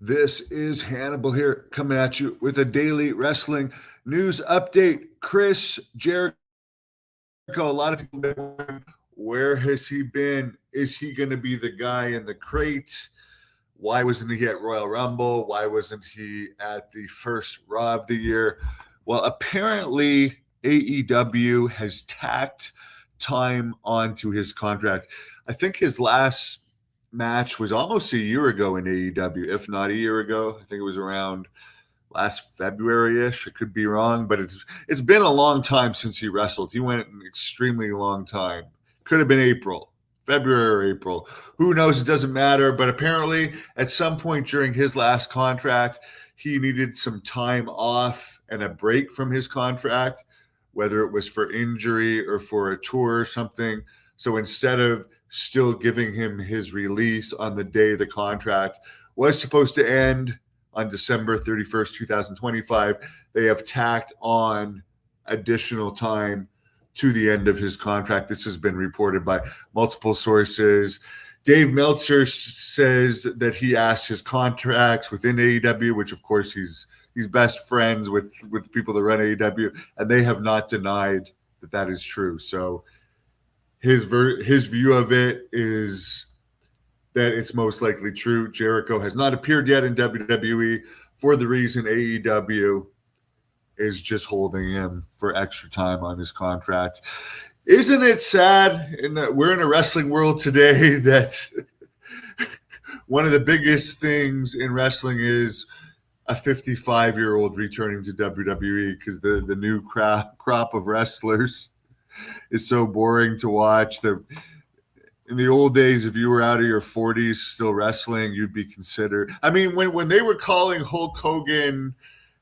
This is Hannibal here, coming at you with a daily wrestling news update. Chris Jericho, a lot of people have been wondering, where has he been? Is he going to be the guy in the crate? Why wasn't he at Royal Rumble? Why wasn't he at the first Raw of the year? Well, apparently AEW has tacked time onto his contract. I think his last match was almost a year ago in AEW, if not a year ago. I think it was around last February-ish. I could be wrong, but it's been a long time since he wrestled. He went an extremely long time. Could have been April, February or April. Who knows? It doesn't matter. But apparently, at some point during his last contract, he needed some time off and a break from his contract, whether it was for injury or for a tour or something. So instead of still giving him his release on the day the contract was supposed to end on December 31st, 2025, they have tacked on additional time to the end of his contract. This has been reported by multiple sources. Dave Meltzer says that he asked his contracts within AEW, which of course he's best friends with people that run AEW, and they have not denied that is true. So his view of it is that it's most likely true. Jericho has not appeared yet in WWE for the reason AEW is just holding him for extra time on his contract. Isn't it sad? We're in a wrestling world today that one of the biggest things in wrestling is a 55-year-old returning to WWE because the new crop of wrestlers is so boring to watch. In the old days, if you were out of your 40s still wrestling, you'd be considered. I mean, when they were calling Hulk Hogan,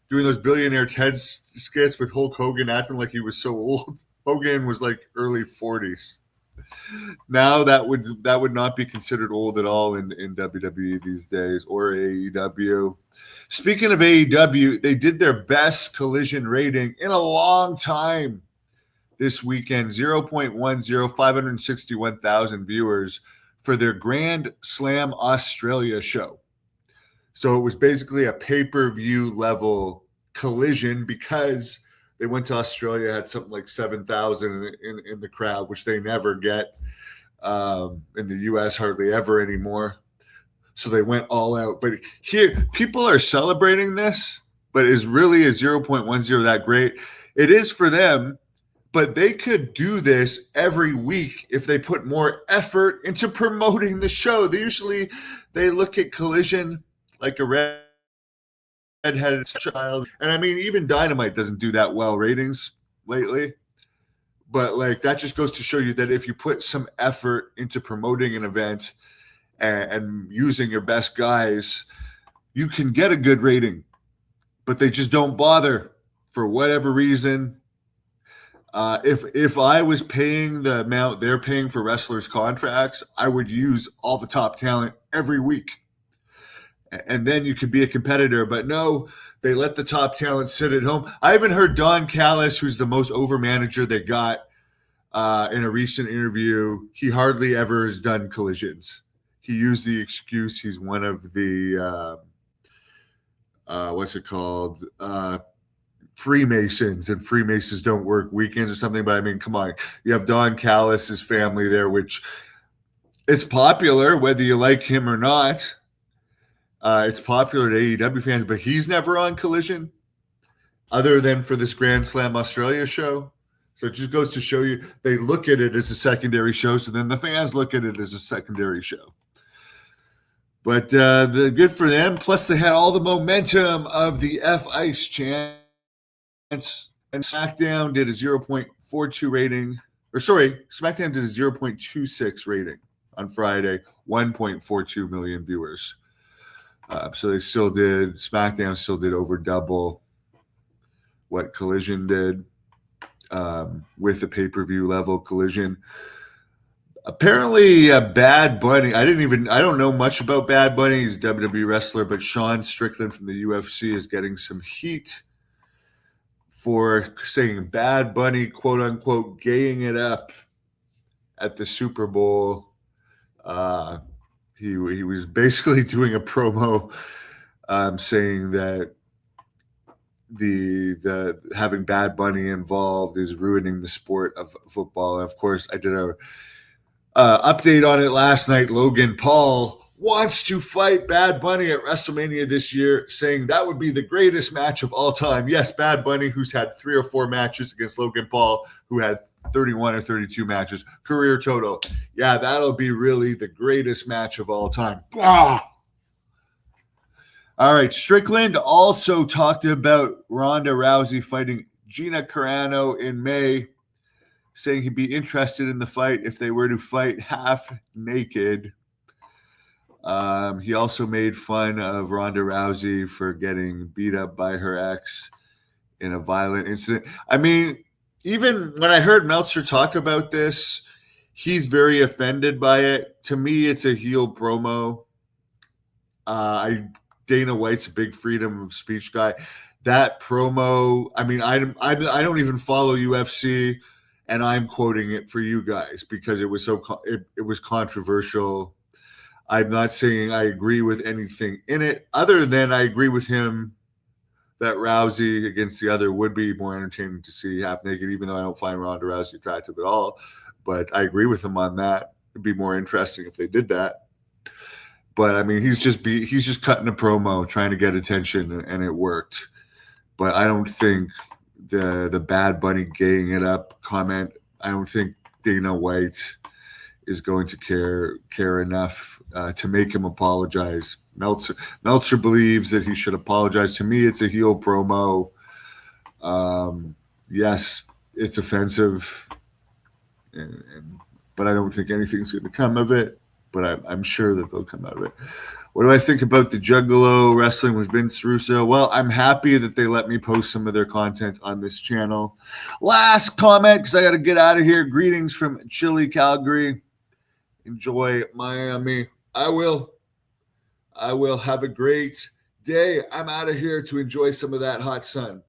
doing those billionaire Ted skits with Hulk Hogan acting like he was so old, Hogan was like early 40s. Now that would not be considered old at all in WWE these days, or AEW. Speaking of AEW, they did their best Collision rating in a long time this weekend, 0.10, 561,000 viewers for their Grand Slam Australia show. So it was basically a pay-per-view level Collision because they went to Australia, had something like 7,000 in the crowd, which they never get in the U.S. hardly ever anymore. So they went all out. But here, people are celebrating this, but is really a 0.10 that great? It is for them, but they could do this every week if they put more effort into promoting the show. They look at Collision like a redheaded child. And I mean, even Dynamite doesn't do that well ratings lately. But like that just goes to show you that if you put some effort into promoting an event and using your best guys, you can get a good rating. But they just don't bother for whatever reason. If I was paying the amount they're paying for wrestlers' contracts, I would use all the top talent every week. And then you could be a competitor. But no, they let the top talent sit at home. I haven't heard Don Callis, who's the most over manager they got, in a recent interview. He hardly ever has done collisions. He used the excuse he's one of the, what's it called? Freemasons, and Freemasons don't work weekends or something. But I mean, come on, you have Don Callis's family there, which it's popular whether you like him or not. It's popular to AEW fans, but he's never on Collision other than for this Grand Slam Australia show. So it just goes to show you they look at it as a secondary show, so then the fans look at it as a secondary show. But the good for them. Plus, they had all the momentum of the F-Ice chance. And SmackDown did a 0.42 rating. Or sorry, SmackDown did a 0.26 rating on Friday, 1.42 million viewers. So SmackDown still did over double what Collision did with the pay-per-view level Collision. Apparently, Bad Bunny, I don't know much about Bad Bunny. He's a WWE wrestler, but Sean Strickland from the UFC is getting some heat for saying Bad Bunny, quote unquote, gaying it up at the Super Bowl. He was basically doing a promo saying that the having Bad Bunny involved is ruining the sport of football. And of course, I did a update on it last night. Logan Paul wants to fight Bad Bunny at WrestleMania this year, saying that would be the greatest match of all time. Yes, Bad Bunny, who's had 3 or 4 matches against Logan Paul, who had 31 or 32 matches, career total. Yeah, that'll be really the greatest match of all time. Ah! All right, Strickland also talked about Ronda Rousey fighting Gina Carano in May, saying he'd be interested in the fight if they were to fight half naked. He also made fun of Ronda Rousey for getting beat up by her ex in a violent incident. I mean, even when I heard Meltzer talk about this, he's very offended by it. To me, it's a heel promo. Dana White's a big freedom of speech guy. That promo, I mean, I don't even follow UFC, and I'm quoting it for you guys because it was it was controversial. I'm not saying I agree with anything in it, other than I agree with him that Rousey against the other would be more entertaining to see half naked, even though I don't find Ronda Rousey attractive at all. But I agree with him on that. It'd be more interesting if they did that. But I mean, he's just cutting a promo, trying to get attention, and it worked. But I don't think the Bad Bunny gaying it up comment, I don't think Dana White is going to care enough to make him apologize. Meltzer believes that he should apologize. To me, it's a heel promo. Yes, it's offensive, but I don't think anything's going to come of it. But I'm sure that they'll come out of it. What do I think about the Juggalo wrestling with Vince Russo? Well, I'm happy that they let me post some of their content on this channel. Last comment, because I got to get out of here. Greetings from chilly Calgary. Enjoy Miami. I will have a great day. I'm out of here to enjoy some of that hot sun.